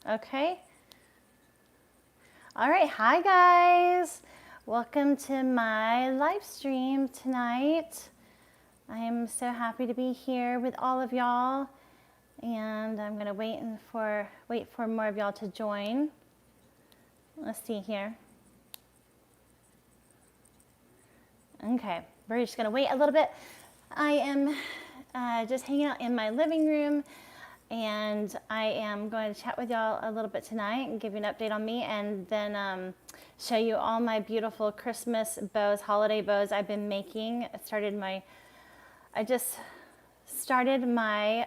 Okay. All right. Hi, guys. Welcome to my live stream tonight. I am so happy to be here with all of y'all, and I'm gonna wait for more of y'all to join. Let's see here. Okay, we're just gonna wait a little bit. I am just hanging out in my living room, and I am going to chat with y'all a little bit tonight and give you an update on me, and then show you all my beautiful Christmas bows, holiday bows I've been making. I just started my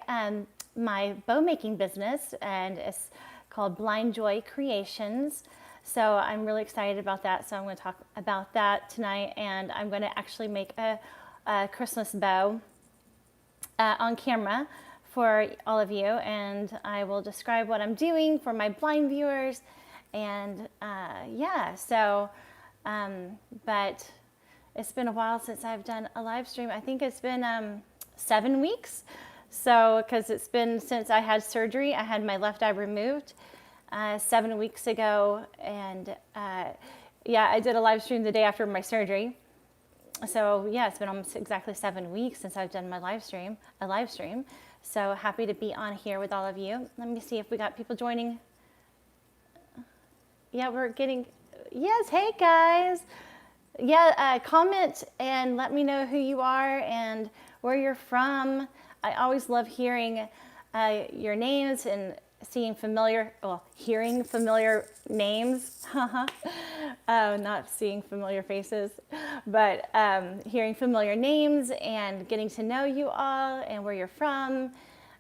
my bow making business, and it's called Blind Joy Creations. So I'm really excited about that. So I'm going to talk about that tonight, and I'm going to actually make a Christmas bow on camera for all of you, and I will describe what I'm doing for my blind viewers. And yeah, so but it's been a while since I've done a live stream. I think it's been 7 weeks. So, because it's been since I had surgery, I had my left eye removed 7 weeks ago, and yeah, I did a live stream the day after my surgery. So yeah, it's been almost exactly 7 weeks since I've done my live stream. So happy to be on here with all of you. Let me see if we got people joining. Yeah, we're getting, yes, hey guys. Yeah, comment and let me know who you are and where you're from. I always love hearing your names and hearing familiar names. Not seeing familiar faces, but hearing familiar names and getting to know you all and where you're from.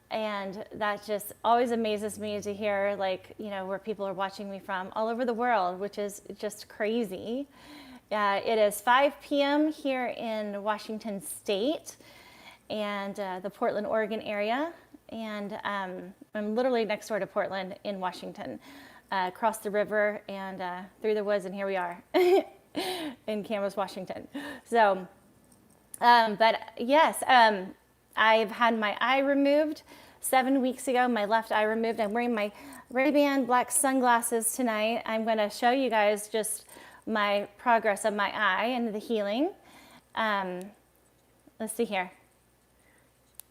And that just always amazes me to hear, like, you know, where people are watching me from all over the world, which is just crazy. It is 5 p.m. here in Washington State and the Portland, Oregon area. And I'm literally next door to Portland in Washington, across the river and through the woods, and here we are in Camas, Washington. So, but yes, I've had my eye removed 7 weeks ago, my left eye removed. I'm wearing my Ray-Ban black sunglasses tonight. I'm going to show you guys just my progress of my eye and the healing. Let's see here.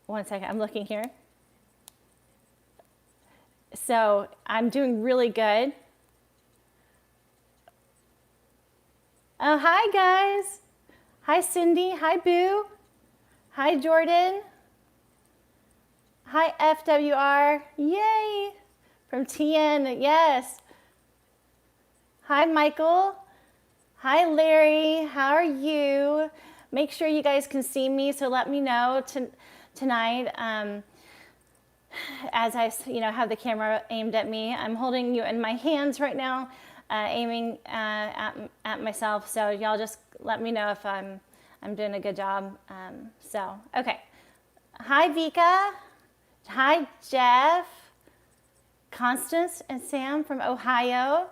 1 second, I'm looking here. So I'm doing really good. Oh, hi guys. Hi Cindy, hi Boo. Hi Jordan. Hi FWR, yay. From TN, yes. Hi Michael. Hi Larry, how are you? Make sure you guys can see me, so let me know tonight as I have the camera aimed at me. I'm holding you in my hands right now, aiming at myself, so y'all just let me know if I'm doing a good job. So, okay. Hi Vika. Hi Jeff. Constance and Sam from Ohio.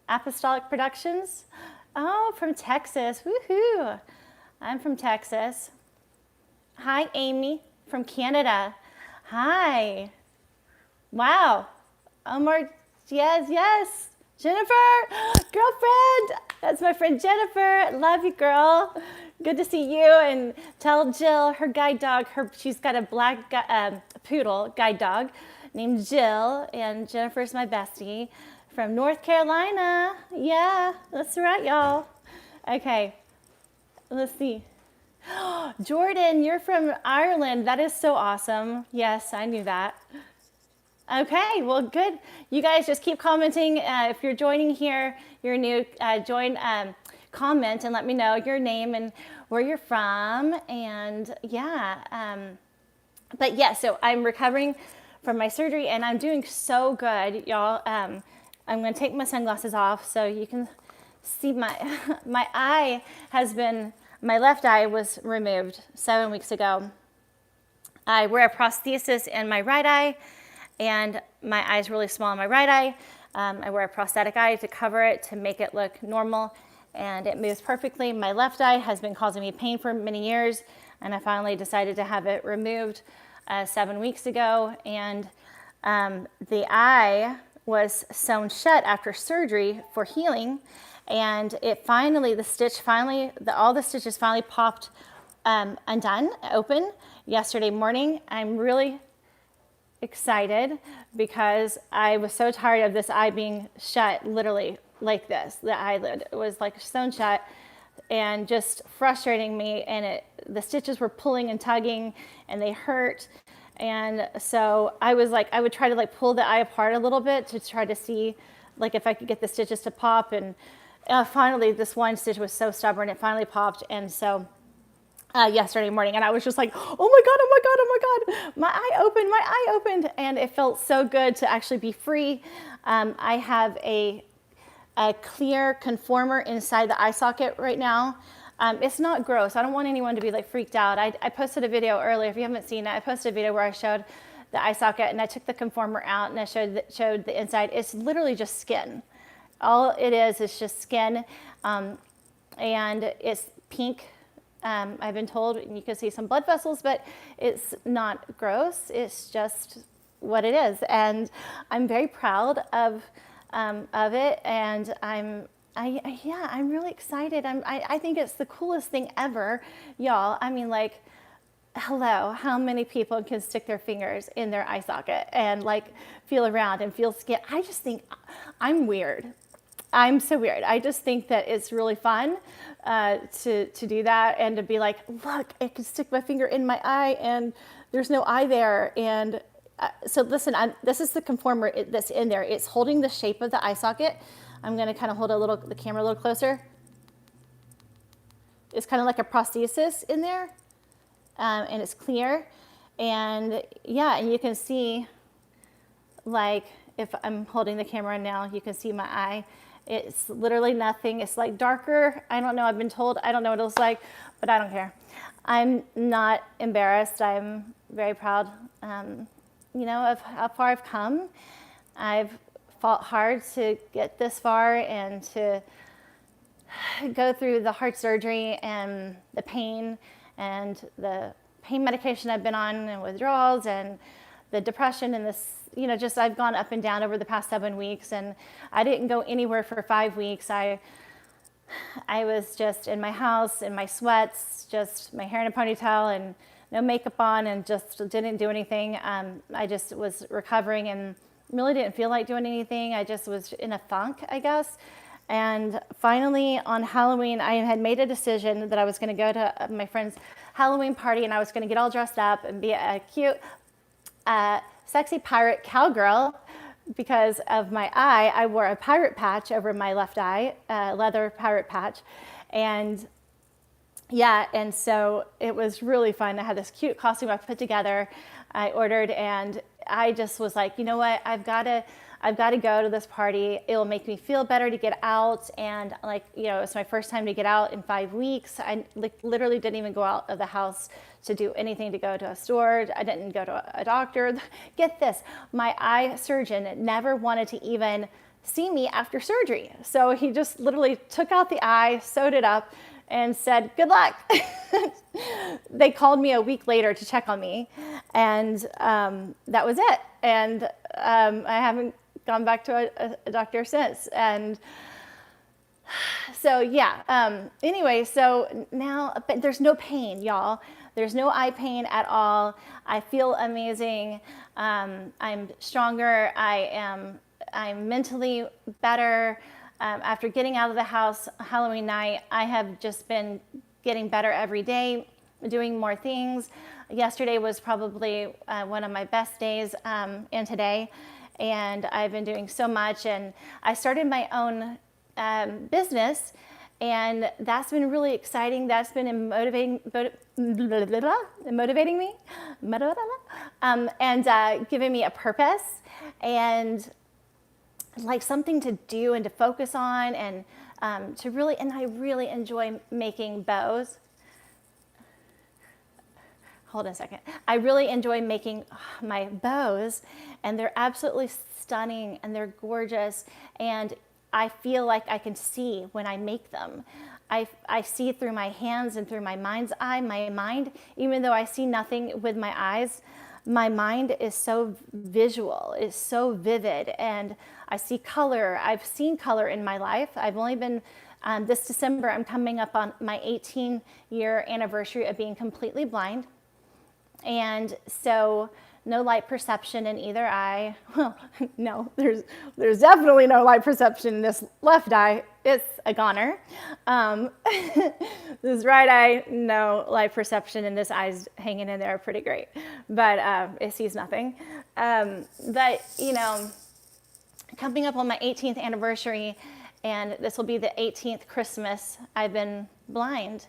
Apostolic Productions. Oh, from Texas. Woohoo. I'm from Texas. Hi, Amy from Canada. Hi. Wow. Omar, yes. Jennifer, girlfriend. That's my friend Jennifer. Love you, girl. Good to see you. And tell Jill, her guide dog, she's got a black poodle guide dog named Jill, and Jennifer's my bestie from North Carolina. Yeah, that's right, y'all. Okay, let's see. Jordan, you're from Ireland. That is so awesome. Yes, I knew that. Okay, well, good. You guys just keep commenting. If you're joining here, you're new, comment and let me know your name and where you're from. And yeah, but yeah, so I'm recovering from my surgery and I'm doing so good, y'all. I'm going to take my sunglasses off so you can see my eye my left eye was removed 7 weeks ago. I wear a prosthesis in my right eye, and my eye is really small in my right eye. I wear a prosthetic eye to cover it to make it look normal, and it moves perfectly. My left eye has been causing me pain for many years, and I finally decided to have it removed 7 weeks ago. And The eye was sewn shut after surgery for healing, and it finally, all the stitches finally popped undone, open yesterday morning. I'm really excited because I was so tired of this eye being shut literally like this. The eyelid was like sewn shut and just frustrating me, and the stitches were pulling and tugging and they hurt. And so I was like, I would try to like pull the eye apart a little bit to try to see like if I could get the stitches to pop. And finally this one stitch was so stubborn, it finally popped. And so yesterday morning, and I was just like, oh my God, oh my God, oh my God, my eye opened, and it felt so good to actually be free. I have a clear conformer inside the eye socket right now. It's not gross. I don't want anyone to be like freaked out. I posted a video earlier. If you haven't seen it, I posted a video where I showed the eye socket and I took the conformer out and I showed the inside. It's literally just skin. All it is just skin, and it's pink. I've been told you can see some blood vessels, but it's not gross. It's just what it is, and I'm very proud of it, and I'm really excited. I think it's the coolest thing ever, y'all. I mean, like, hello, how many people can stick their fingers in their eye socket and like feel around and feel skin? I just think I'm weird. I'm so weird. I just think that it's really fun to do that and to be like, look, I can stick my finger in my eye and there's no eye there. And so listen, this is the conformer that's in there. It's holding the shape of the eye socket. I'm going to kind of hold the camera a little closer. It's kind of like a prosthesis in there, and it's clear. And yeah, and you can see, like, if I'm holding the camera now, you can see my eye. It's literally nothing. It's like darker. I don't know. I've been told. I don't know what it looks like, but I don't care. I'm not embarrassed. I'm very proud, of how far I've come. I've fought hard to get this far and to go through the heart surgery and the pain medication I've been on and withdrawals and the depression and this, just I've gone up and down over the past 7 weeks, and I didn't go anywhere for 5 weeks. I was just in my house in my sweats, just my hair in a ponytail and no makeup on, and just didn't do anything. I just was recovering and really didn't feel like doing anything. I just was in a funk, I guess. And finally on Halloween, I had made a decision that I was going to go to my friend's Halloween party, and I was going to get all dressed up and be a cute, sexy pirate cowgirl. Because of my eye, I wore a pirate patch over my left eye, leather pirate patch. And yeah, and so it was really fun. I had this cute costume I put together, I ordered, and I just was like, you know what, I've got to go to this party. It'll make me feel better to get out. And it's my first time to get out in 5 weeks. I literally didn't even go out of the house to do anything, to go to a store. I didn't go to a doctor. Get this, my eye surgeon never wanted to even see me after surgery. So he just literally took out the eye, sewed it up, and said, good luck. They called me a week later to check on me, and that was it. And I haven't gone back to a doctor since. And so yeah, anyway, so now, but there's no pain, y'all. There's no eye pain at all. I feel amazing. I'm stronger. I'm mentally better. After getting out of the house Halloween night, I have just been getting better every day, doing more things. Yesterday was probably one of my best days, and today. And I've been doing so much. And I started my own business, and that's been really exciting. That's been motivating me, and giving me a purpose and like something to do and to focus on, and I really enjoy making bows. Hold on a second. I really enjoy making my bows, and they're absolutely stunning and they're gorgeous, and I feel like I can see when I make them. I see through my hands and through my mind's eye, my mind, even though I see nothing with my eyes. my mind is so visual, it's so vivid, and I see color. I've seen color in my life. I've only been, this December, I'm coming up on my 18-year anniversary of being completely blind. And so no light perception in either eye. Well, no, there's definitely no light perception in this left eye. It's a goner. This right eye, no light perception, and this eye's hanging in there pretty great. But it sees nothing. But, you know, coming up on my 18th anniversary, and this will be the 18th Christmas I've been blind.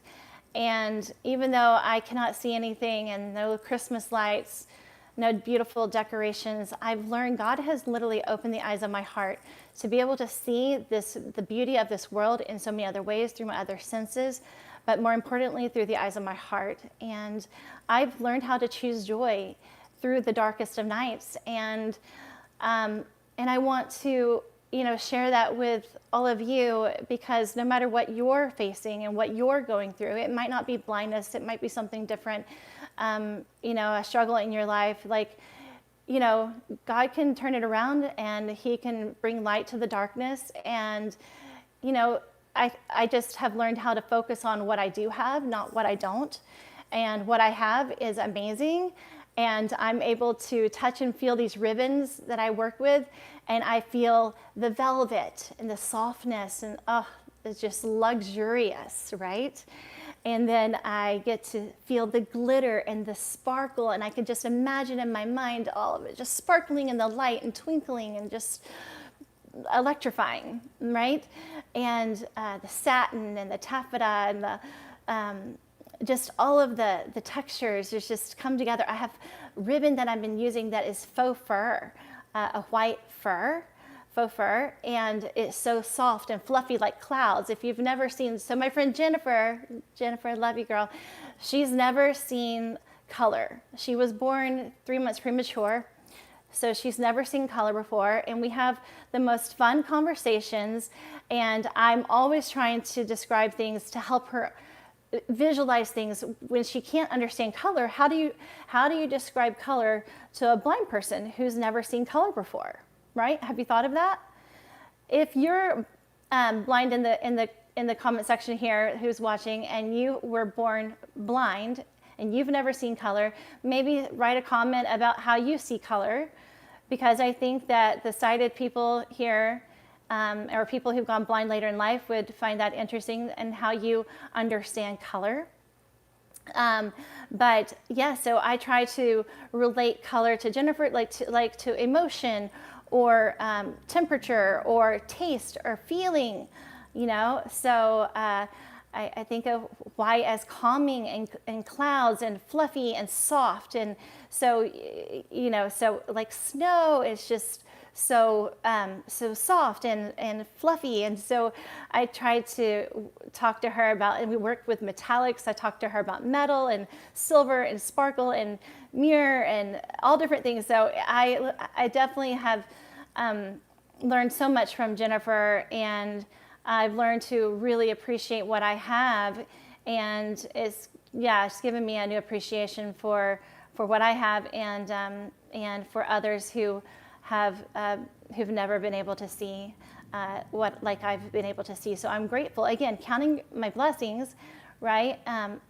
And even though I cannot see anything and no Christmas lights, no beautiful decorations, I've learned God has literally opened the eyes of my heart to be able to see the beauty of this world in so many other ways through my other senses, but more importantly, through the eyes of my heart. And I've learned how to choose joy through the darkest of nights. And I want to, you know, share that with all of you, because no matter what you're facing and what you're going through, it might not be blindness, it might be something different, you know, a struggle in your life. Like, you know, God can turn it around and he can bring light to the darkness. And, you know, I just have learned how to focus on what I do have, not what I don't. And what I have is amazing. And I'm able to touch and feel these ribbons that I work with, and I feel the velvet and the softness, and it's just luxurious, right? And then I get to feel the glitter and the sparkle, and I can just imagine in my mind all of it just sparkling in the light and twinkling and just electrifying, right? And the satin and the taffeta and the just all of the textures just come together. I have ribbon that I've been using that is faux fur, a white fur, faux fur, and it's so soft and fluffy like clouds. If you've never seen, so my friend Jennifer, I love you, girl, she's never seen color. She was born 3 months premature, so she's never seen color before, and we have the most fun conversations, and I'm always trying to describe things to help her visualize things when she can't understand color. How do you describe color to a blind person who's never seen color before, right? Have you thought of that? If you're blind in the comment section here who's watching, and you were born blind and you've never seen color, maybe write a comment about how you see color, because I think that the sighted people here or people who've gone blind later in life would find that interesting, and how you understand color. But yeah, so I try to relate color to Jennifer, like to emotion or temperature or taste or feeling, you know. So I think of white as calming and clouds and fluffy and soft, and so, you know, so like snow is just so soft and fluffy. And so I tried to talk to her about, and we worked with metallics. I talked to her about metal and silver and sparkle and mirror and all different things. So I definitely have learned so much from Jennifer, and I've learned to really appreciate what I have, and it's given me a new appreciation for what I have, and for others who've never been able to see what like I've been able to see. So I'm grateful, again, counting my blessings, right? And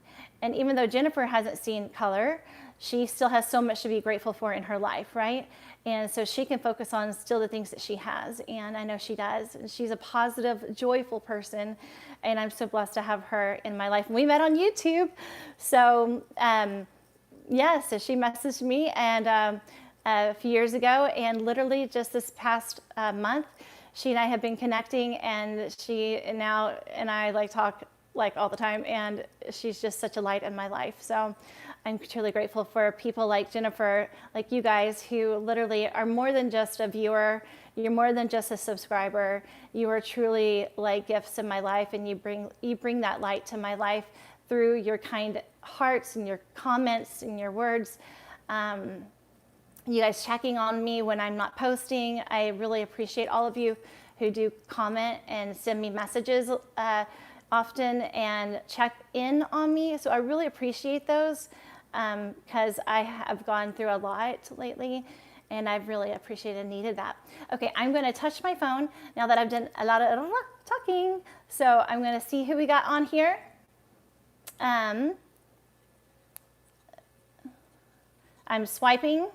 even though Jennifer hasn't seen color, she still has so much to be grateful for in her life, right? And so she can focus on still the things that she has, and I know she does. And she's a positive, joyful person, and I'm so blessed to have her in my life. And we met on YouTube, so so she messaged me and a few years ago, and literally just this past month, she and I have been connecting, and she now and I like talk like all the time, and she's just such a light in my life. So I'm truly grateful for people like Jennifer, like you guys, who literally are more than just a viewer. You're more than just a subscriber. You are truly like gifts in my life, and you bring that light to my life through your kind hearts and your comments and your words. You guys checking on me when I'm not posting. I really appreciate all of you who do comment and send me messages often and check in on me. So I really appreciate those. because I have gone through a lot lately and I've really appreciated and needed that. Okay, I'm going to touch my phone now that I've done a lot of talking. So I'm going to see who we got on here. I'm swiping.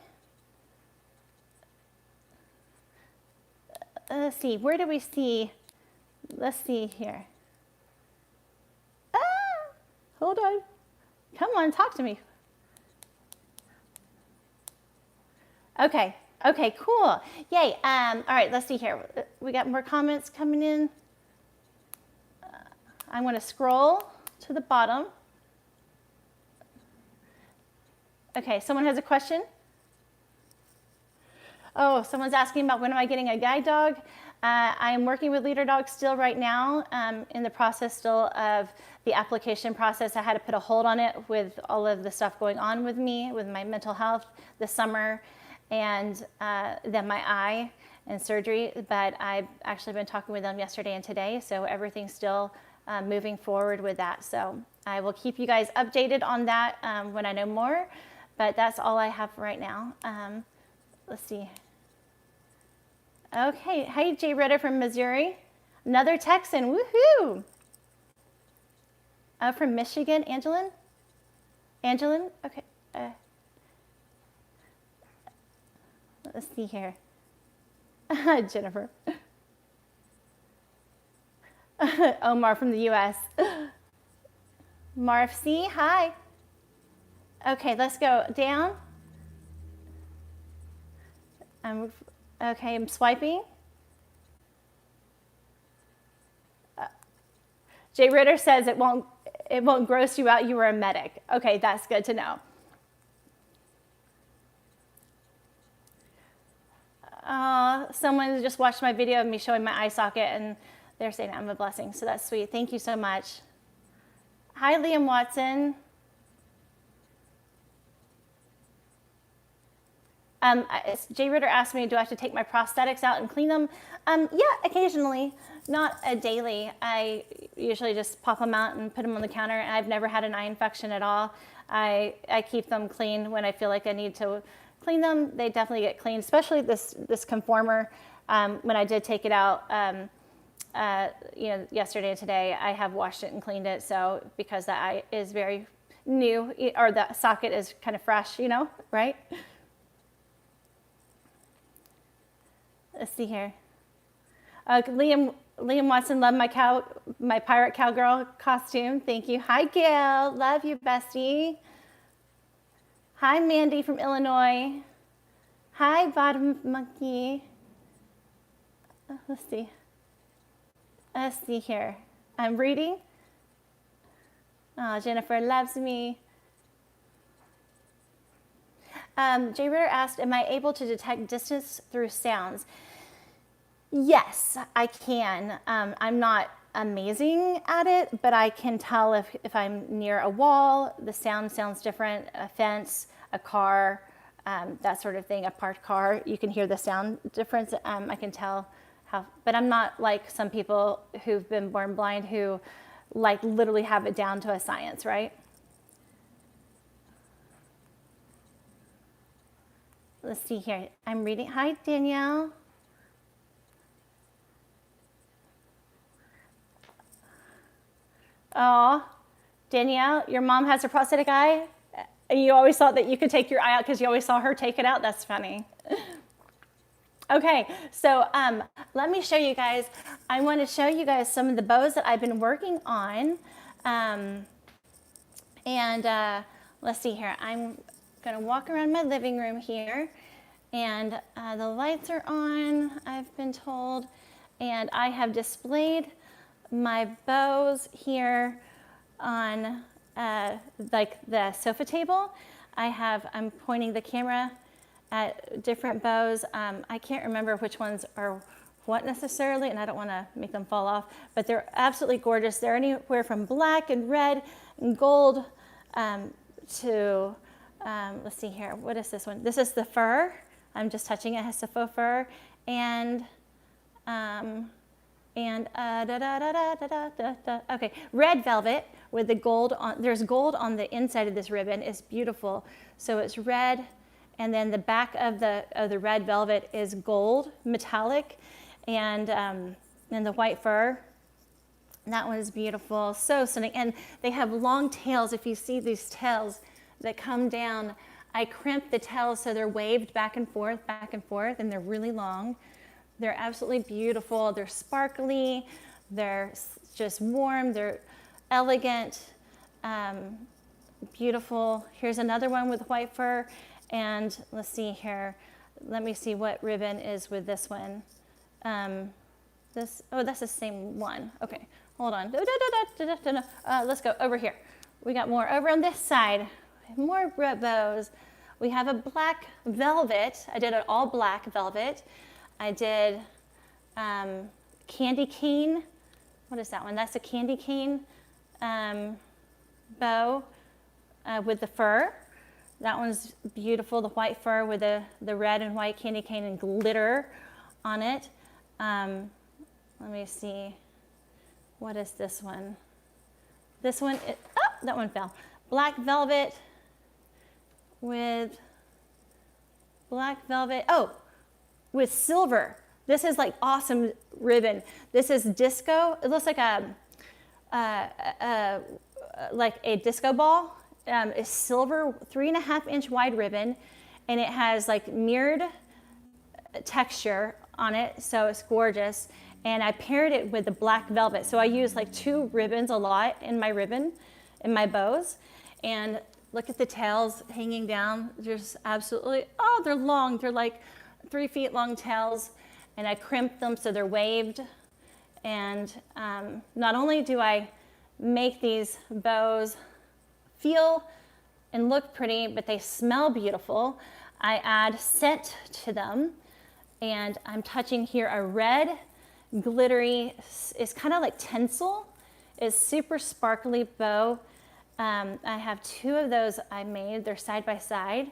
Let's see, where do we see? Let's see here. Ah, hold on. Come on, talk to me. Okay, okay, cool. Yay. All right, let's see here. We got more comments coming in. I'm going to scroll to the bottom. Okay, someone has a question? Oh, someone's asking about when am I getting a guide dog? I am working with Leader Dog still right now, in the process still of the application process. I had to put a hold on it with all of the stuff going on with me, with my mental health this summer, and then my eye and surgery. But I've actually been talking with them yesterday and today, so everything's still moving forward with that. So I will keep you guys updated on that when I know more, but that's all I have right now. Let's see. Okay, hi Jay Ritter from Missouri. Another Texan, woohoo! From Michigan, Angelin? Angelin, okay. Let's see here. Jennifer. Omar from the US. Marf C, hi. Okay, let's go down. I'm swiping. Jay Ritter says it won't gross you out. You were a medic. Okay, that's good to know. Someone just watched my video of me showing my eye socket and they're saying I'm a blessing. So that's sweet. Thank you so much. Hi, Liam Watson. Jay Ritter asked me, do I have to take my prosthetics out and clean them? Yeah, occasionally, not a daily. I usually just pop them out and put them on the counter. And I've never had an eye infection at all. I keep them clean when I feel like I need to clean them. They definitely get clean, especially this conformer. When I did take it out, yesterday and today, I have washed it and cleaned it. So because the eye is very new, or the socket is kind of fresh, right? Let's see here. Liam Watson, love my pirate cowgirl costume. Thank you. Hi, Gail. Love you, bestie. Hi, Mandy from Illinois. Hi, Bottom Monkey. Let's see. Let's see here. I'm reading. Oh, Jennifer loves me. Jay Ritter asked, am I able to detect distance through sounds? Yes, I can. I'm not amazing at it, but I can tell if I'm near a wall, the sound sounds different, a fence, a car, that sort of thing, a parked car, you can hear the sound difference. I can tell how, but I'm not like some people who've been born blind who like literally have it down to a science, right? Let's see here. I'm reading. Hi, Danielle. Oh, Danielle, your mom has a prosthetic eye, and you always thought that you could take your eye out because you always saw her take it out. That's funny. Okay, so let me show you guys. I want to show you guys some of the bows that I've been working on. Let's see here. I'm going to walk around my living room here, and the lights are on, I've been told, and I have displayed my bows here on like the sofa table. I'm pointing the camera at different bows. I can't remember which ones are what necessarily, and I don't want to make them fall off, but they're absolutely gorgeous. They're anywhere from black and red and gold to, let's see here, what is this one? This is the fur. I'm just touching it, it has the faux fur. And And okay, red velvet with the gold on, there's gold on the inside of this ribbon. It's beautiful. So it's red, and then the back of the red velvet is gold, metallic, and the white fur. That one is beautiful, so stunning. And they have long tails. If you see these tails that come down, I crimp the tails so they're waved back and forth, and they're really long. They're absolutely beautiful. They're sparkly. They're just warm. They're elegant, beautiful. Here's another one with white fur. And let's see here. Let me see what ribbon is with this one. Oh, that's the same one. Okay, hold on. Let's go over here. We got more over on this side. More bows. We have a black velvet. I did an all black velvet. I did candy cane. What is that one? That's a candy cane bow with the fur. That one's beautiful, the white fur with the red and white candy cane and glitter on it. Let me see. What is this one? This one, that one fell. Black velvet with with silver. This is like awesome ribbon. This is disco. It looks like a disco ball. It's silver, 3.5-inch wide ribbon, and it has like mirrored texture on it, so it's gorgeous. And I paired it with the black velvet. So I use like 2 ribbons a lot in my bows. And look at the tails hanging down. Just absolutely, they're long. They're like 3 feet long tails. And I crimp them so they're waved. And not only do I make these bows feel and look pretty, but they smell beautiful. I add scent to them. And I'm touching here a red, glittery, it's kind of like tinsel. It's super sparkly bow. I have 2 of those I made. They're side by side.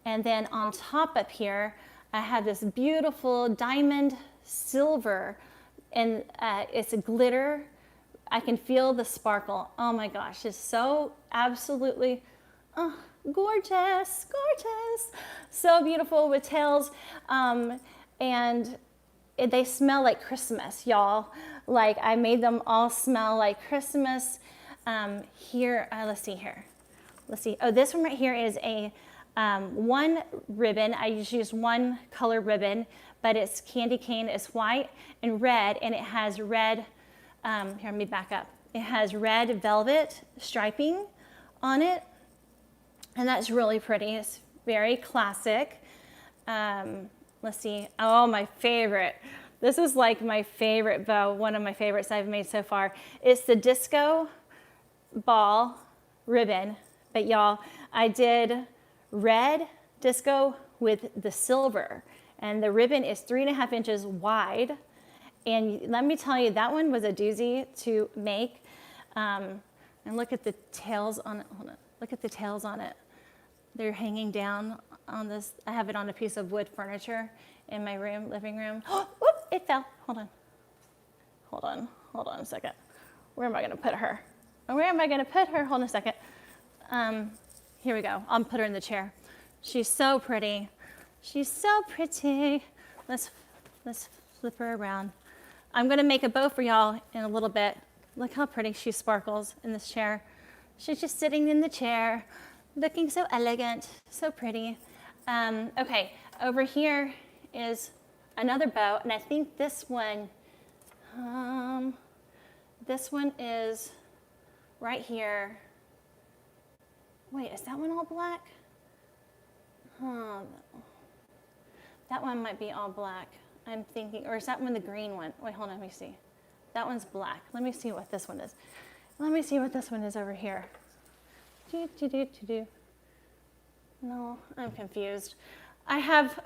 And then on top up here, I have this beautiful diamond silver, and it's a glitter. I can feel the sparkle. Oh my gosh, it's so absolutely gorgeous, gorgeous. So beautiful with tails. And they smell like Christmas, y'all. Like I made them all smell like Christmas. Here, let's see here. Let's see. Oh, this one right here is a one ribbon. I just used 1 color ribbon, but it's candy cane. It's white and red, and it has red. Here, let me back up. It has red velvet striping on it, and that's really pretty. It's very classic. Let's see. Oh, my favorite. This is like my favorite bow, one of my favorites I've made so far. It's the disco ball ribbon, but y'all, I did red disco with the silver, and the ribbon is 3.5 inches wide. And let me tell you, that one was a doozy to make. And look at the tails on it. Hold on. Look at the tails on it. They're hanging down on this. I have it on a piece of wood furniture in my room, living room. Oh, whoop, it fell. Hold on a second. Where am I gonna put her? Hold on a second. Here we go. I'll put her in the chair. She's so pretty. Let's flip her around. I'm gonna make a bow for y'all in a little bit. Look how pretty she sparkles in this chair. She's just sitting in the chair, looking so elegant, so pretty. Okay, over here is another bow, and I think this one is right here. Wait, is that one all black? That one might be all black. I'm thinking, or is that one the green one? Wait, hold on, let me see. That one's black. Let me see what this one is. Let me see what this one is over here. No, I'm confused. I have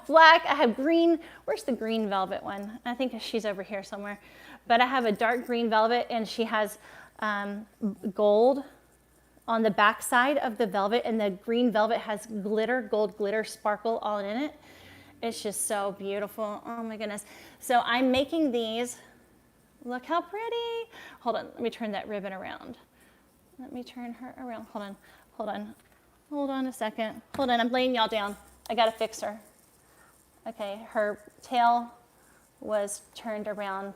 black, I have green. Where's the green velvet one? I think she's over here somewhere. But I have a dark green velvet, and she has gold on the back side of the velvet, and the green velvet has glitter, gold glitter sparkle all in it. It's just so beautiful. Oh my goodness. So I'm making these. Look how pretty. Hold on, let me turn that ribbon around. Let me turn her around. Hold on, hold on. Hold on a second. Hold on, I'm laying y'all down. I gotta fix her. Okay, her tail was turned around,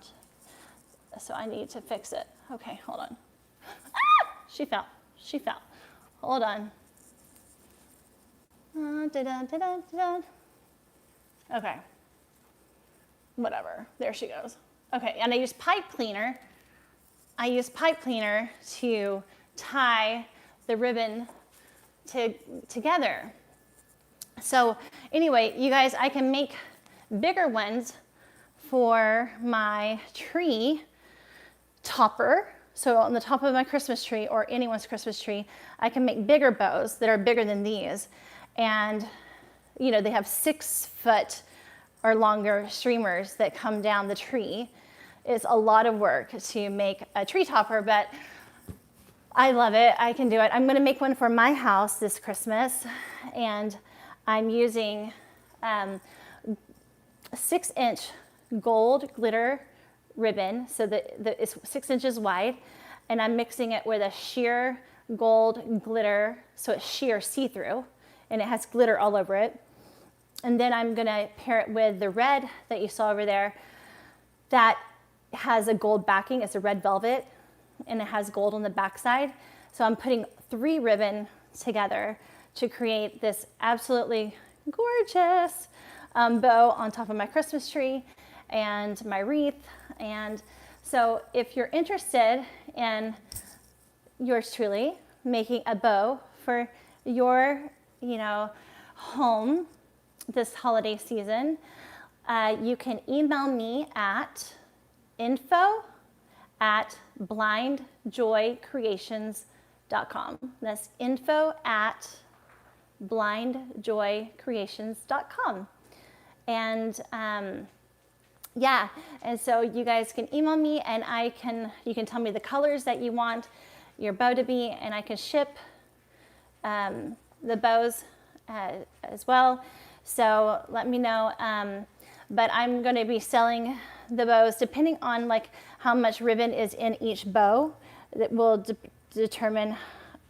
so I need to fix it. Okay, hold on. Ah! She fell, she fell. Hold on. Okay, whatever, there she goes. Okay, and I use pipe cleaner. I use pipe cleaner to tie the ribbon together. So anyway, you guys, I can make bigger ones for my tree topper. So on the top of my Christmas tree or anyone's Christmas tree, I can make bigger bows that are bigger than these. And you know, they have 6 foot or longer streamers that come down the tree. It's a lot of work to make a tree topper, but I love it. I can do it. I'm going to make one for my house this Christmas, and I'm using 6-inch gold glitter ribbon, so that it's 6 inches wide, and I'm mixing it with a sheer gold glitter, so it's sheer see-through, and it has glitter all over it. And then I'm going to pair it with the red that you saw over there that has a gold backing. It's a red velvet, and it has gold on the backside. So I'm putting 3 ribbon together to create this absolutely gorgeous bow on top of my Christmas tree and my wreath. And so if you're interested in yours truly making a bow for your, you know, home this holiday season, you can email me at info@blindjoycreations.com. That's info@blindjoycreations.com. And yeah, and so you guys can email me, and you can tell me the colors that you want your bow to be, and I can ship the bows as well. So let me know. But I'm going to be selling the bows depending on like how much ribbon is in each bow. That will determine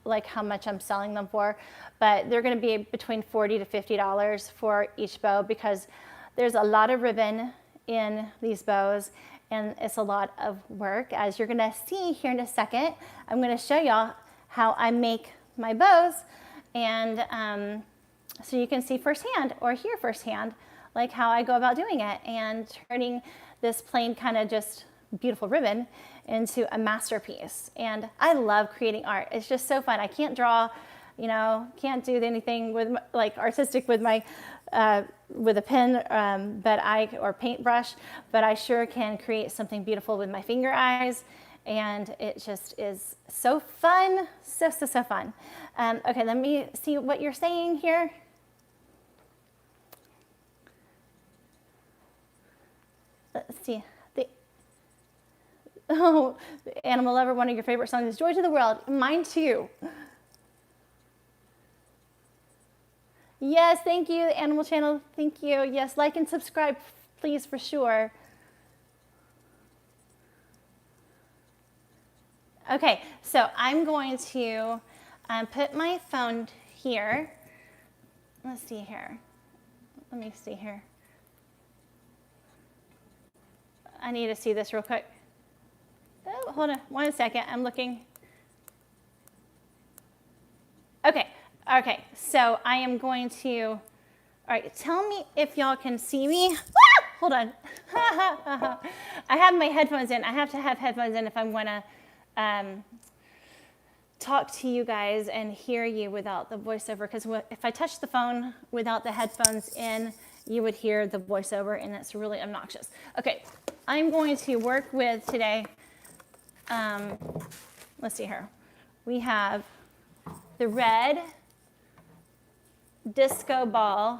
like how much I'm selling them for. But they're going to be between $40 to $50 for each bow, because there's a lot of ribbon in these bows, and it's a lot of work. As you're going to see here in a second, I'm going to show y'all how I make my bows, and so you can see firsthand or hear firsthand like how I go about doing it and turning this plain kind of just beautiful ribbon into a masterpiece. And I love creating art. It's just so fun. I can't draw, you know, can't do anything with like artistic with my with a pen, or paintbrush, but I sure can create something beautiful with my finger eyes. And it just is so fun, so fun. Okay, let me see what you're saying here. Let's see. The Animal Lover, one of your favorite songs is Joy to the World. Mine too. Yes, thank you, the Animal Channel. Thank you. Yes, like and subscribe, please, for sure. Okay, so I'm going to put my phone here. Let's see here. Let me see here. I need to see this real quick. Oh, hold on 1 second. I'm looking. Okay, so I am going to, all right, tell me if y'all can see me. Ah! Hold on. I have my headphones in. I have to have headphones in if I'm going to talk to you guys and hear you without the voiceover, because if I touch the phone without the headphones in, you would hear the voiceover, and that's really obnoxious. Okay, I'm going to work with today, let's see here. We have the red disco ball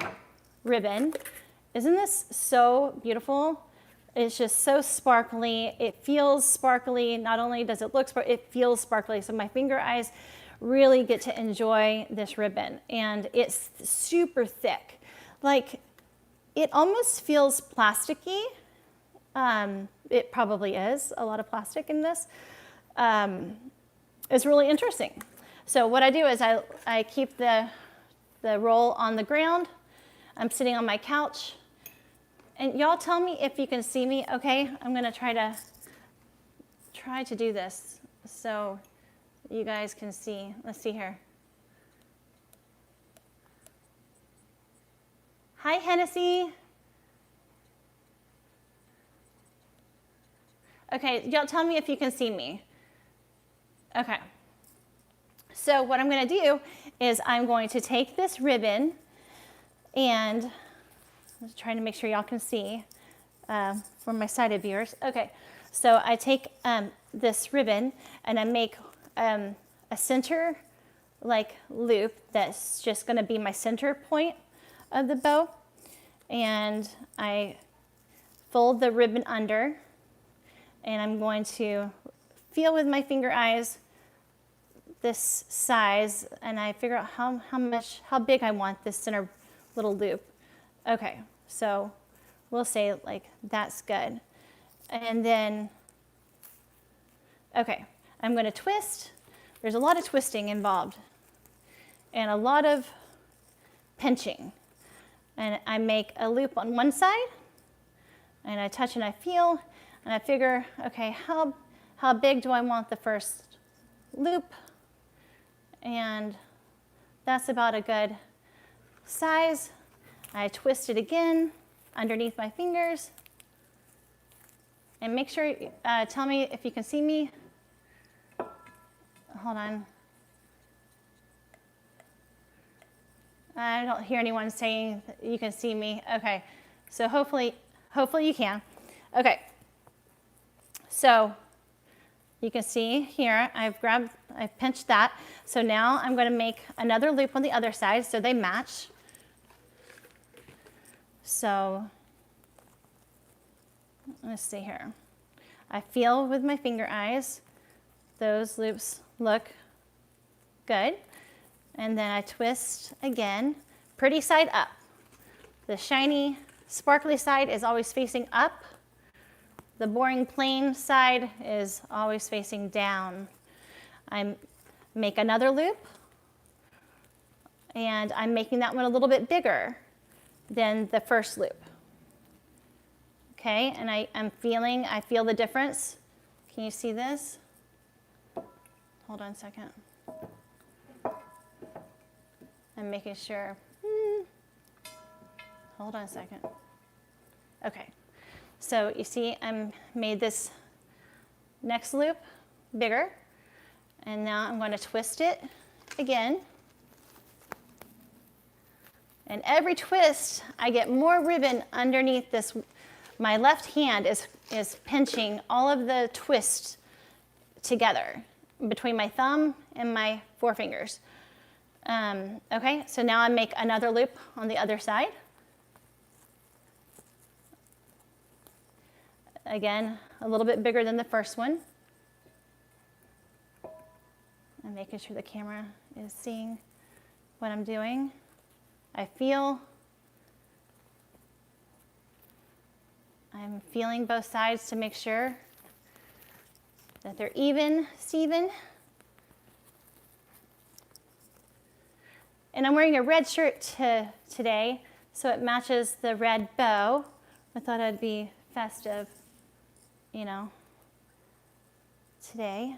ribbon. Isn't this so beautiful? It's just so sparkly. It feels sparkly. Not only does it look sparkly, it feels sparkly. So my finger eyes really get to enjoy this ribbon. And it's super thick. Like, It almost feels plasticky. It probably is a lot of plastic in this. It's really interesting. So what I do is I keep the roll on the ground. I'm sitting on my couch. And y'all tell me if you can see me, okay? I'm gonna try to do this so you guys can see. Let's see here. Hi, Hennessy. Okay, y'all tell me if you can see me. Okay. So what I'm gonna do is I'm going to take this ribbon and I'm just trying to make sure y'all can see for my sighted viewers. Okay, so I take this ribbon and I make a center like loop that's just gonna be my center point of the bow. And I fold the ribbon under and I'm going to feel with my finger eyes this size and I figure out how big I want this center little loop. Okay, so we'll say like that's good. And then, okay, I'm gonna twist. There's a lot of twisting involved and a lot of pinching. And I make a loop on one side and I touch and I feel and I figure, okay, how big do I want the first loop? And that's about a good size. I twist it again underneath my fingers. And make sure, tell me if you can see me. Hold on. I don't hear anyone saying that you can see me. Okay, so hopefully you can. Okay, so you can see here, I've pinched that. So now I'm gonna make another loop on the other side so they match. So let's see here. I feel with my finger eyes, those loops look good. And then I twist again, pretty side up. The shiny, sparkly side is always facing up. The boring plain side is always facing down. I make another loop, and I'm making that one a little bit bigger than the first loop. Okay, and I feel the difference. Can you see this? Hold on a second. I'm making sure. Hold on a second. Okay, so you see I made this next loop bigger, and now I'm going to twist it again. And every twist, I get more ribbon underneath this. My left hand is pinching all of the twists together between my thumb and my forefingers. Okay, so now I make another loop on the other side. Again, a little bit bigger than the first one. I'm making sure the camera is seeing what I'm doing. I'm feeling both sides to make sure that they're even, Steven. And I'm wearing a red shirt today, so it matches the red bow. I thought I'd be festive, you know, today.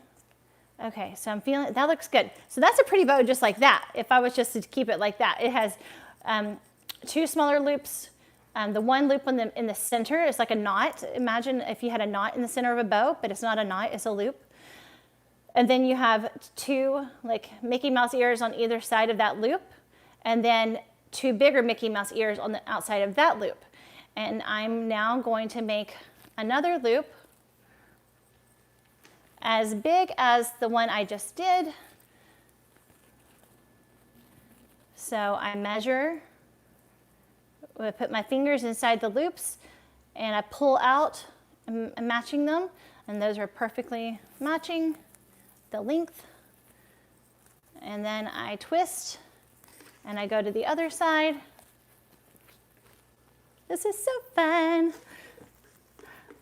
Okay, so I'm feeling, that looks good. So that's a pretty bow just like that, if I was just to keep it like that. It has two smaller loops. The one loop in the center is like a knot. Imagine if you had a knot in the center of a bow, but it's not a knot, it's a loop. And then you have two like Mickey Mouse ears on either side of that loop, and then two bigger Mickey Mouse ears on the outside of that loop. And I'm now going to make another loop as big as the one I just did. So I measure, I put my fingers inside the loops, and I pull out, I'm matching them, and those are perfectly matching the length. And then I twist, and I go to the other side, This is so fun.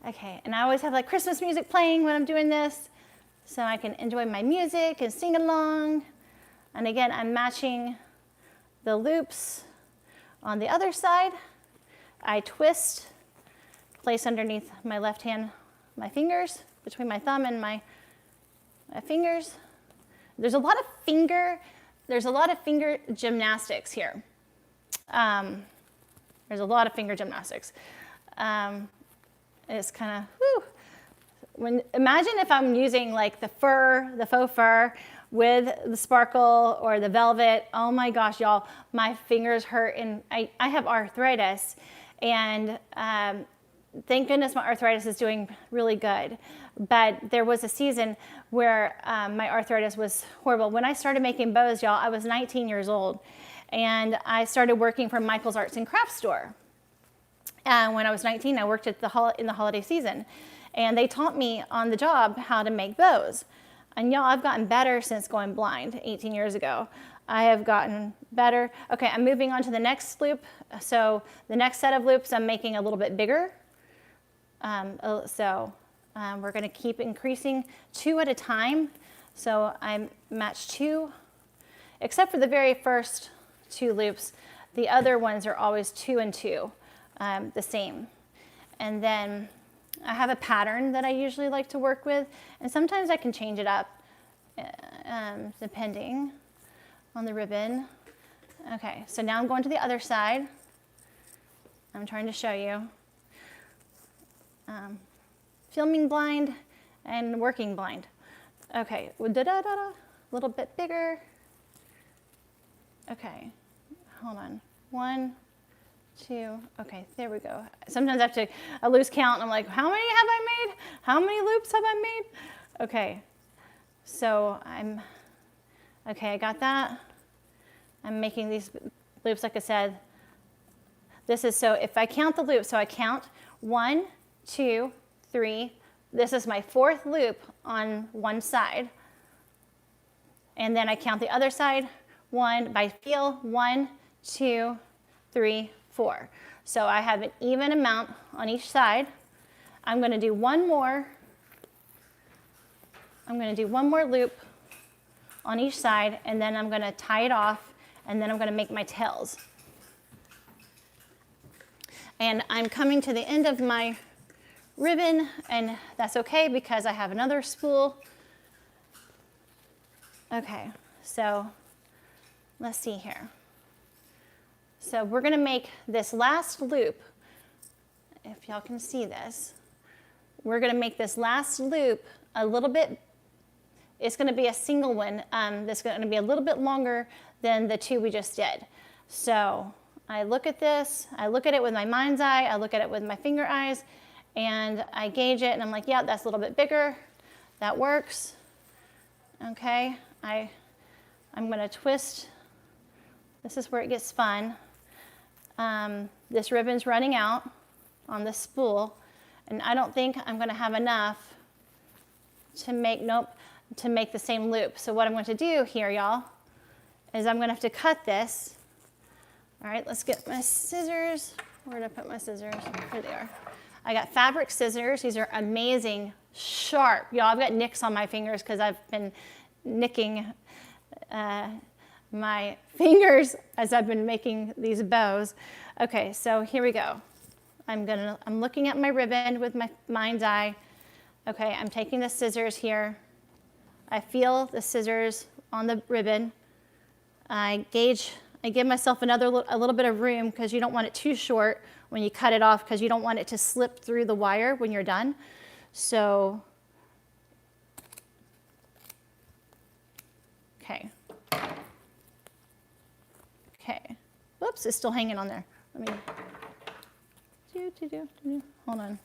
Okay, and I always have like Christmas music playing when I'm doing this so I can enjoy my music and sing along. And again, I'm matching the loops on the other side. I twist, place underneath my left hand, my fingers, between my thumb and my fingers. There's a lot of finger gymnastics here. There's a lot of finger gymnastics. It's kind of, imagine if I'm using like the faux fur with the sparkle or the velvet. Oh my gosh, y'all, my fingers hurt, and I have arthritis, and thank goodness my arthritis is doing really good. But there was a season where my arthritis was horrible. When I started making bows, y'all, I was 19 years old, and I started working for Michael's Arts and Crafts store. And when I was 19, I worked at in the holiday season, and they taught me on the job how to make bows. And y'all, I've gotten better since going blind 18 years ago. I have gotten better. Okay, I'm moving on to the next loop. So the next set of loops I'm making a little bit bigger. We're gonna keep increasing 2 at a time. So I match 2, except for the very first 2 loops. The other ones are always 2 and 2, the same. And then I have a pattern that I usually like to work with, and sometimes I can change it up depending on the ribbon. Okay, so now I'm going to the other side. I'm trying to show you. Filming blind and working blind. Okay, a little bit bigger. Okay, hold on. 1, 2, okay, there we go. Sometimes I have to lose count, and I'm like, how many have I made? How many loops have I made? Okay, so I got that. I'm making these loops, like I said. This is, so if I count the loops, so I count 1, 2, 3. This is my 4th loop on one side. And then I count the other side, by feel, 1, 2, 3, 4. So I have an even amount on each side. I'm going to do one more. I'm going to do one more loop on each side, and then I'm going to tie it off, and then I'm going to make my tails. And I'm coming to the end of my ribbon, and that's okay because I have another spool. Okay, so let's see here. So we're gonna make this last loop, if y'all can see this. We're gonna make this last loop a little bit, it's gonna be a single one that's gonna be a little bit longer than the 2 we just did. So I look at this, I look at it with my mind's eye, I look at it with my finger eyes, and I gauge it, and I'm like, yeah, that's a little bit bigger, that works. Okay, I'm gonna twist. This is where it gets fun. This ribbon's running out on this spool, and I don't think I'm gonna have enough to make the same loop. So what I'm going to do here, y'all, is I'm gonna have to cut this. All right, let's get my scissors. Where did I put my scissors? Here they are. I got fabric scissors. These are amazing, sharp. Y'all, I've got nicks on my fingers because I've been nicking my fingers as I've been making these bows. Okay, so here we go. I'm looking at my ribbon with my mind's eye. Okay, I'm taking the scissors here. I feel the scissors on the ribbon. I give myself a little bit of room because you don't want it too short when you cut it off, because you don't want it to slip through the wire when you're done. So, okay. Okay. Whoops, it's still hanging on there. Let me, hold on.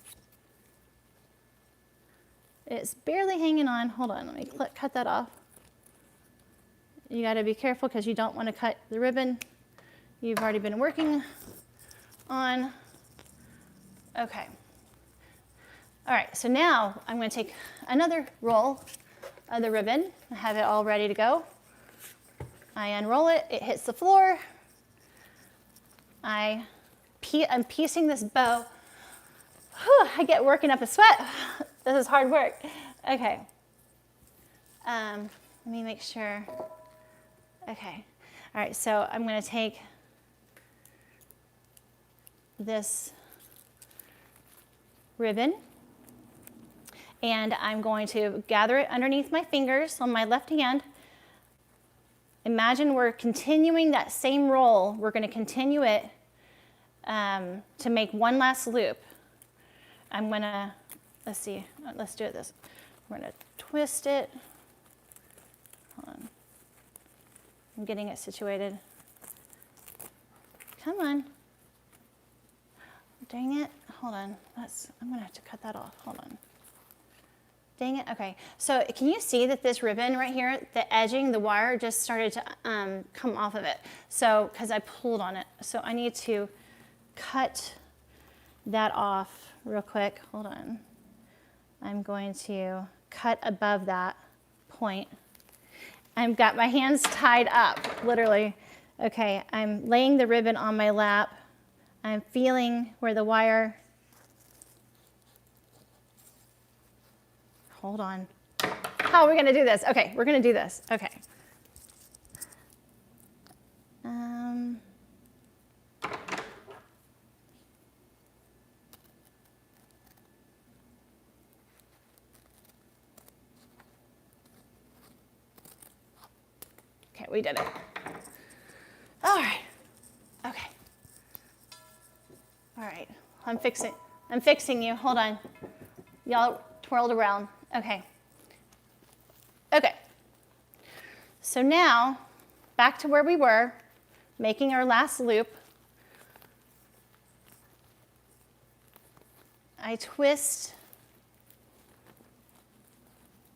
It's barely hanging on. Hold on, let me cut that off. You gotta be careful because you don't want to cut the ribbon you've already been working on. Okay. All right, so now I'm going to take another roll of the ribbon. I have it all ready to go. I unroll it, it hits the floor. I I'm piecing this bow. Whew, I get working up a sweat. This is hard work. Okay. Let me make sure. Okay. All right, so I'm going to take this ribbon and I'm going to gather it underneath my fingers on my left hand. Imagine we're continuing that same roll. We're going to continue it to make one last loop. I'm going to, let's see, let's do it this. We're going to twist it. Hold on. I'm getting it situated. Come on. Dang it. Hold on. I'm going to have to cut that off. Hold on. Dang it. Okay. So can you see that this ribbon right here, the edging, the wire just started to come off of it? So, because I pulled on it. So I need to cut that off real quick. Hold on. I'm going to cut above that point. I've got my hands tied up, literally. Okay. I'm laying the ribbon on my lap. I'm feeling where the wire, hold on. How are we gonna do this? Okay, we're gonna do this, okay. Okay, we did it. All right, okay. All right, I'm fixing you, hold on. Y'all twirled around, okay. Okay, so now, back to where we were, making our last loop. I twist.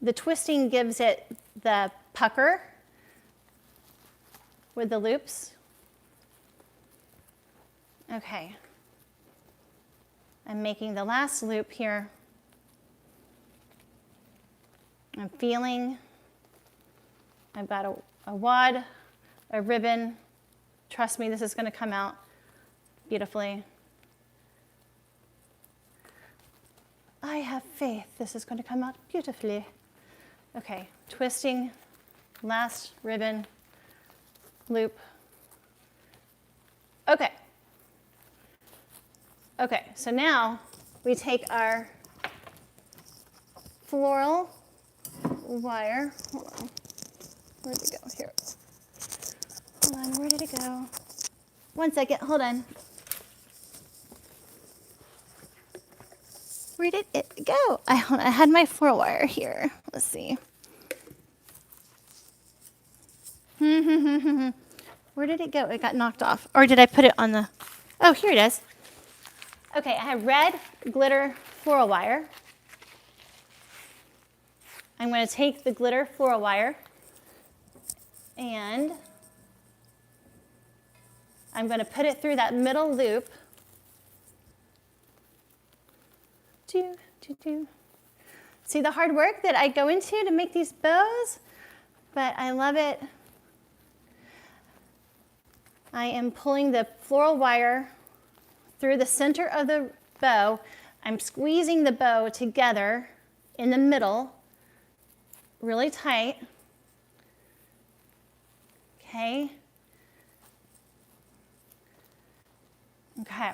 The twisting gives it the pucker with the loops. Okay. I'm making the last loop here. I'm feeling, I've got a wad, a ribbon. Trust me, this is going to come out beautifully. I have faith this is going to come out beautifully. Okay, twisting, last ribbon, loop. Okay. Okay, so now we take our floral wire. Hold on. Where'd it go? Here. Hold on, where did it go? 1 second, hold on. Where did it go? I had my floral wire here. Let's see. Where did it go? It got knocked off. Or did I put it on the, oh, here it is. Okay, I have red glitter floral wire. I'm going to take the glitter floral wire and I'm going to put it through that middle loop. See the hard work that I go into to make these bows? But I love it. I am pulling the floral wire through the center of the bow. I'm squeezing the bow together in the middle, really tight. Okay. Okay.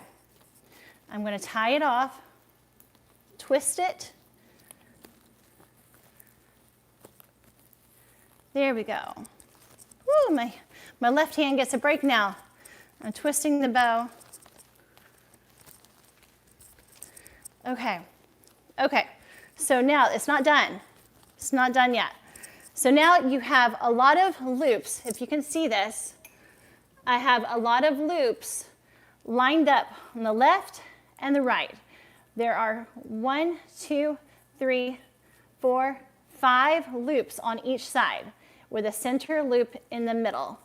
I'm going to tie it off, twist it. There we go. Woo, my left hand gets a break now. I'm twisting the bow. Okay. Okay. So now it's not done. It's not done yet. So now you have a lot of loops. If you can see this, I have a lot of loops lined up on the left and the right. There are 1, 2, 3, 4, 5 loops on each side with a center loop in the middle.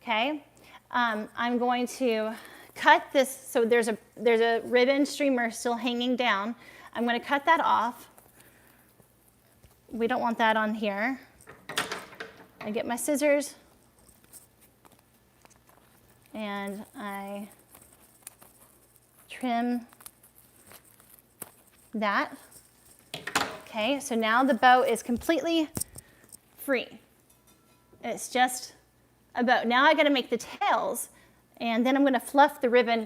Okay? I'm going to cut this, so there's a ribbon streamer still hanging down. I'm going to cut that off. We don't want that on here. I get my scissors and I trim that. Okay, so now the bow is completely free. It's just a bow. Now I gotta make the tails, and then I'm gonna fluff the ribbon,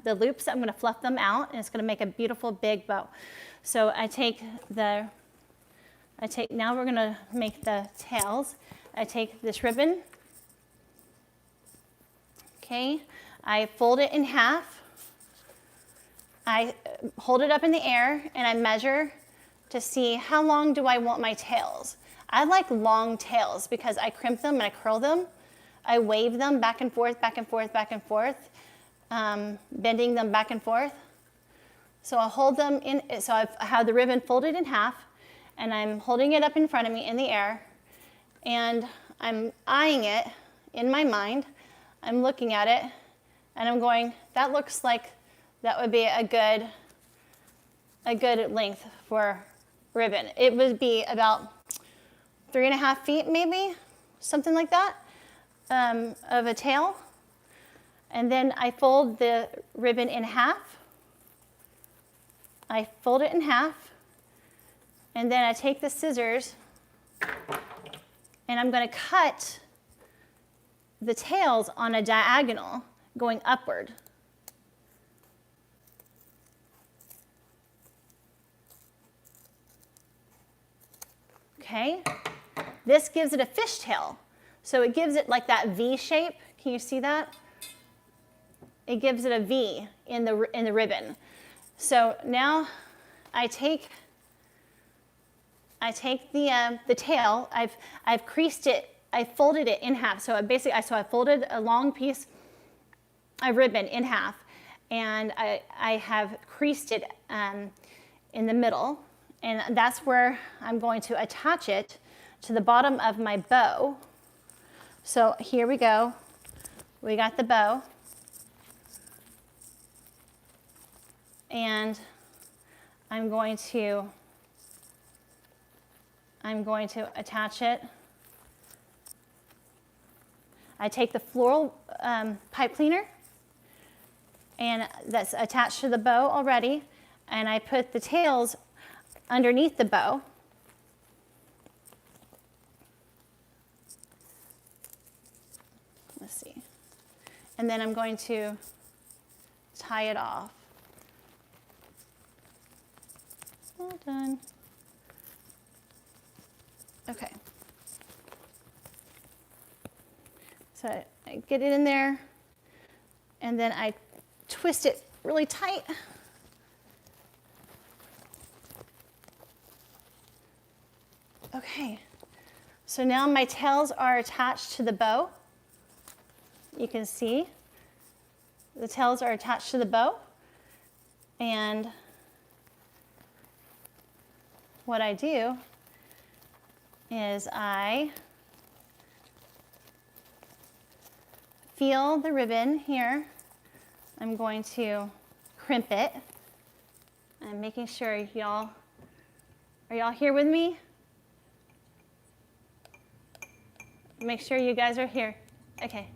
the loops, I'm gonna fluff them out, and it's gonna make a beautiful big bow. So now we're gonna make the tails. I take this ribbon, okay, I fold it in half, I hold it up in the air, and I measure to see how long do I want my tails. I like long tails because I crimp them and I curl them. I wave them back and forth, back and forth, back and forth, bending them back and forth. So I'll hold them in, so I have the ribbon folded in half, and I'm holding it up in front of me in the air, and I'm eyeing it in my mind. I'm looking at it, and I'm going, that looks like that would be a good length for ribbon. It would be about 3.5 feet maybe, something like that, of a tail. And then I fold the ribbon in half. I fold it in half, and then I take the scissors, and I'm gonna cut the tails on a diagonal going upward. Okay, this gives it a fishtail. So it gives it like that V shape. Can you see that? It gives it a V in the ribbon. So now I take the tail. I've creased it. I folded it in half. So I folded a long piece of ribbon in half, and I have creased it in the middle. And that's where I'm going to attach it to the bottom of my bow. So here we go. We got the bow. And I'm going to attach it. I take the floral pipe cleaner, and that's attached to the bow already, and I put the tails underneath the bow. Let's see. And then I'm going to tie it off. All done. Okay. So I get it in there, and then I twist it really tight. Okay, so now my tails are attached to the bow. You can see the tails are attached to the bow, and what I do is I feel the ribbon here. I'm going to crimp it. I'm making sure are y'all here with me? Make sure you guys are here. Okay.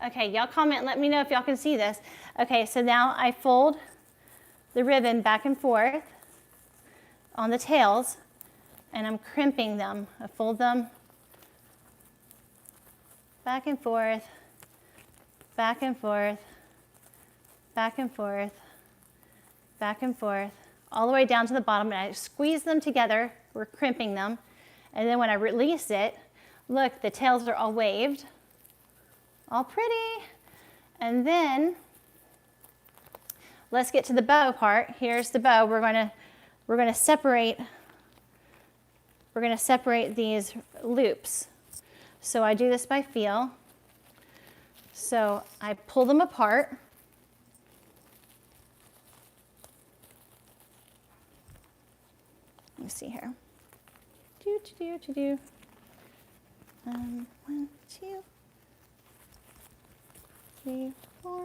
Okay, y'all comment and let me know if y'all can see this. Okay, so now I fold the ribbon back and forth on the tails, and I'm crimping them. I fold them back and forth, back and forth, back and forth, back and forth, all the way down to the bottom, and I squeeze them together. We're crimping them. And then when I release it, look, the tails are all waved, all pretty. And then let's get to the bow part. Here's the bow. We're gonna separate these loops. So I do this by feel. So I pull them apart. Let me see here. 1, 2, 3, 4.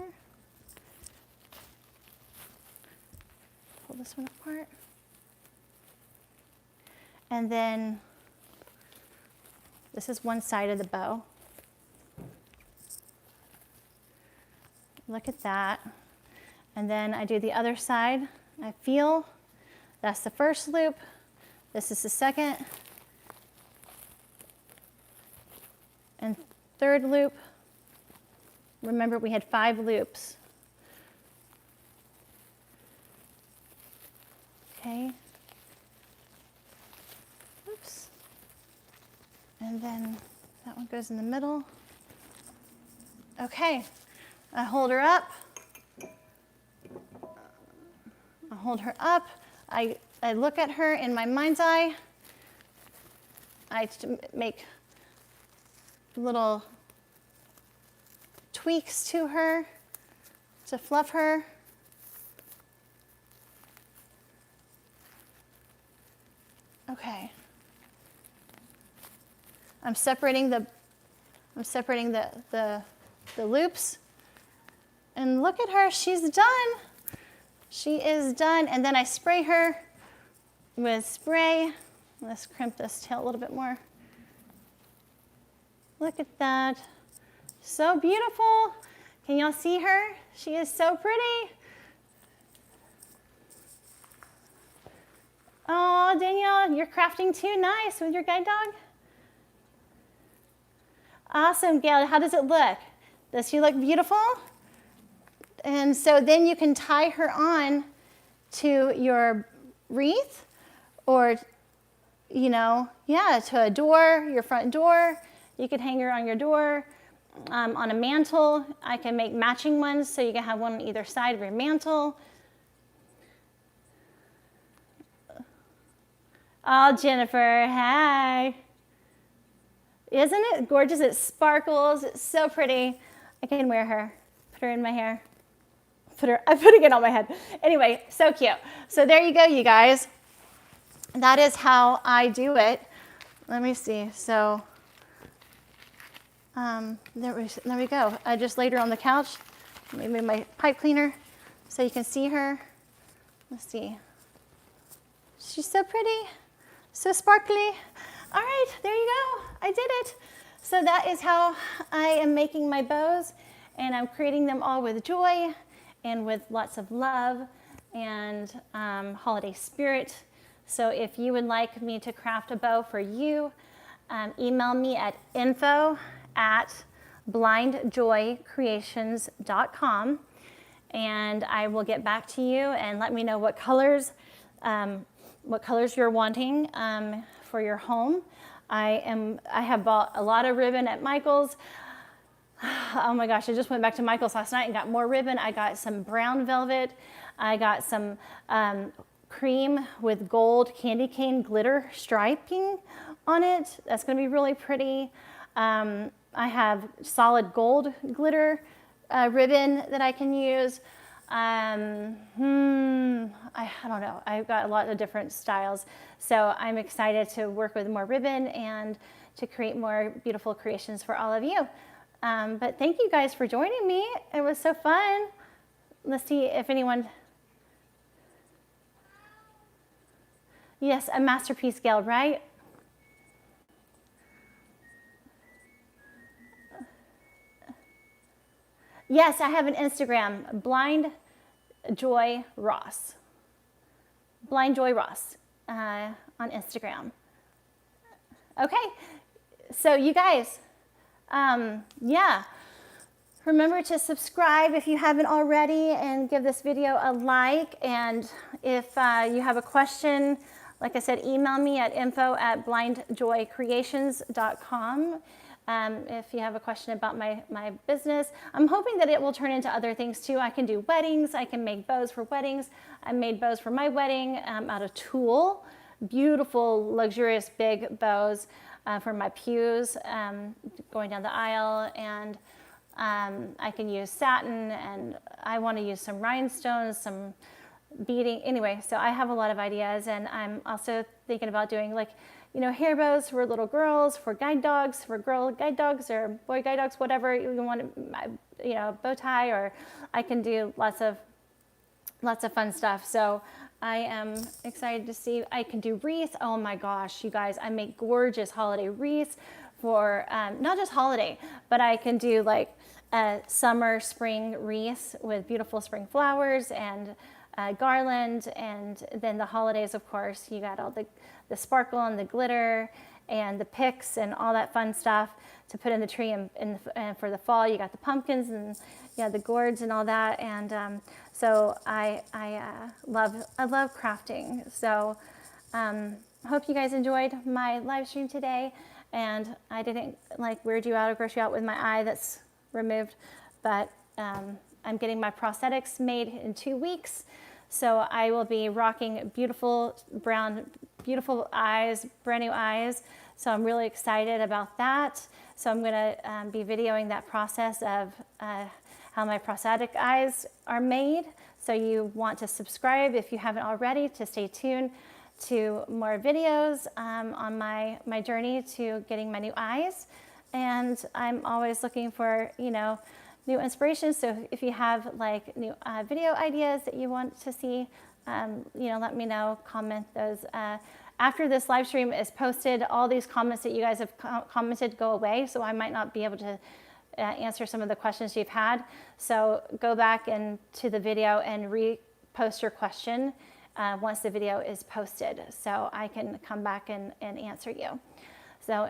Pull this one apart. And then this is one side of the bow. Look at that. And then I do the other side. I feel, that's the first loop. This is the second. And third loop. Remember, we had 5 loops. Okay. Oops. And then that one goes in the middle. Okay. I hold her up. I hold her up. I look at her in my mind's eye. I make little tweaks to her to fluff her. Okay. I'm separating the loops. And look at her, she's done. She is done. And then I spray her with spray. Let's crimp this tail a little bit more. Look at that. So beautiful. Can y'all see her? She is so pretty. Oh, Danielle, you're crafting too. Nice with your guide dog. Awesome, Gail. How does it look? Does she look beautiful? And so then you can tie her on to your wreath or, to a door, your front door. You could hang her on your door, on a mantle. I can make matching ones so you can have one on either side of your mantle. Oh, Jennifer, hi. Isn't it gorgeous? It sparkles. It's so pretty. I can wear her. Put her in my hair. I'm putting it on my head. Anyway, so cute. So there you go, you guys. That is how I do it. Let me see. So there we go. I just laid her on the couch. Maybe my pipe cleaner so you can see her. Let's see. She's so pretty, so sparkly. All right, there you go. I did it. So that is how I am making my bows, and I'm creating them all with joy and with lots of love and holiday spirit. So if you would like me to craft a bow for you, email me at info@blindjoycreations.com, and I will get back to you and let me know what colors you're wanting for your home. I have bought a lot of ribbon at Michael's. Oh my gosh, I just went back to Michael's last night and got more ribbon. I got some brown velvet. I got some cream with gold candy cane glitter striping on it. That's gonna be really pretty. I have solid gold glitter ribbon that I can use. I don't know. I've got a lot of different styles. So I'm excited to work with more ribbon and to create more beautiful creations for all of you. But thank you guys for joining me. It was so fun. Let's see if anyone... Yes, a masterpiece, Gail, right? Yes, I have an Instagram, Blind Joy Ross. Blind Joy Ross on Instagram. Okay, so you guys, remember to subscribe if you haven't already and give this video a like. And if you have a question, like I said, email me at info@blindjoycreations.com. If you have a question about my business. I'm hoping that it will turn into other things too. I can do weddings. I can make bows for weddings. I made bows for my wedding out of tulle. Beautiful, luxurious, big bows for my pews going down the aisle. And I can use satin, and I want to use some rhinestones, some beading. Anyway, so I have a lot of ideas, and I'm also thinking about doing hair bows for little girls, for guide dogs, for girl guide dogs or boy guide dogs, whatever you want, bow tie, or I can do lots of fun stuff. So I am excited to see. I can do wreaths. Oh my gosh, you guys, I make gorgeous holiday wreaths for not just holiday, but I can do a summer spring wreath with beautiful spring flowers and garland, and then the holidays, of course, you got all the sparkle and the glitter and the picks and all that fun stuff to put in the tree. And for the fall, you got the pumpkins and the gourds and all that. And so I love crafting. So hope you guys enjoyed my live stream today, and I didn't weird you out or gross you out with my eye that's removed, but I'm getting my prosthetics made in 2 weeks. So I will be rocking beautiful brown, beautiful eyes, brand new eyes. So I'm really excited about that. So I'm gonna be videoing that process of how my prosthetic eyes are made. So you want to subscribe if you haven't already, to stay tuned to more videos on my journey to getting my new eyes. And I'm always looking for, new inspiration. So if you have new video ideas that you want to see, let me know, comment those. After this live stream is posted, all these comments that you guys have commented go away. So I might not be able to answer some of the questions you've had. So go back to the video and repost your question once the video is posted, so I can come back and answer you. So,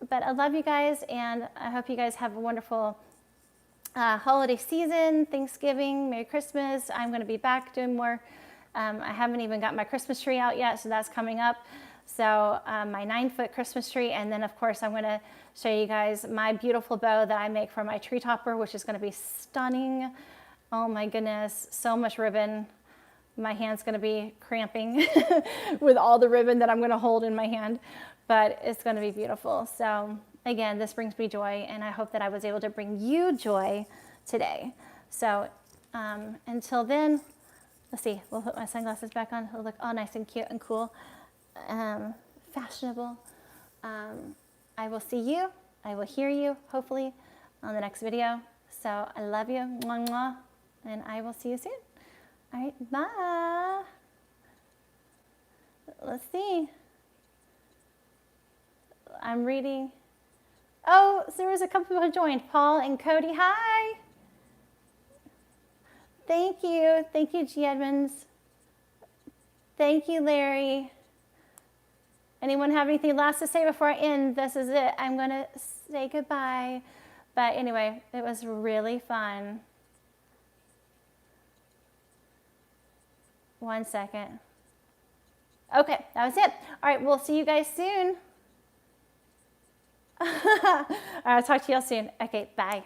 but I love you guys, and I hope you guys have a wonderful holiday season, Thanksgiving, Merry Christmas. I'm going to be back doing more. I haven't even got my Christmas tree out yet, so that's coming up. So my 9-foot Christmas tree, and then of course I'm going to show you guys my beautiful bow that I make for my tree topper, which is going to be stunning. Oh my goodness, so much ribbon. My hand's going to be cramping with all the ribbon that I'm going to hold in my hand, but it's going to be beautiful. So again, this brings me joy, and I hope that I was able to bring you joy today. So until then, let's see, we'll put my sunglasses back on. It'll look all nice and cute and cool, fashionable. I will see you, I will hear you, hopefully, on the next video. So I love you, mwah, mwah, and I will see you soon. All right, bye. Let's see. I'm reading. Oh, so there was a couple people who joined. Paul and Cody, hi. Thank you. Thank you, G. Edmonds. Thank you, Larry. Anyone have anything last to say before I end? This is it. I'm going to say goodbye. But anyway, it was really fun. 1 second. Okay, that was it. All right, we'll see you guys soon. All right, I'll talk to y'all soon. Okay, bye.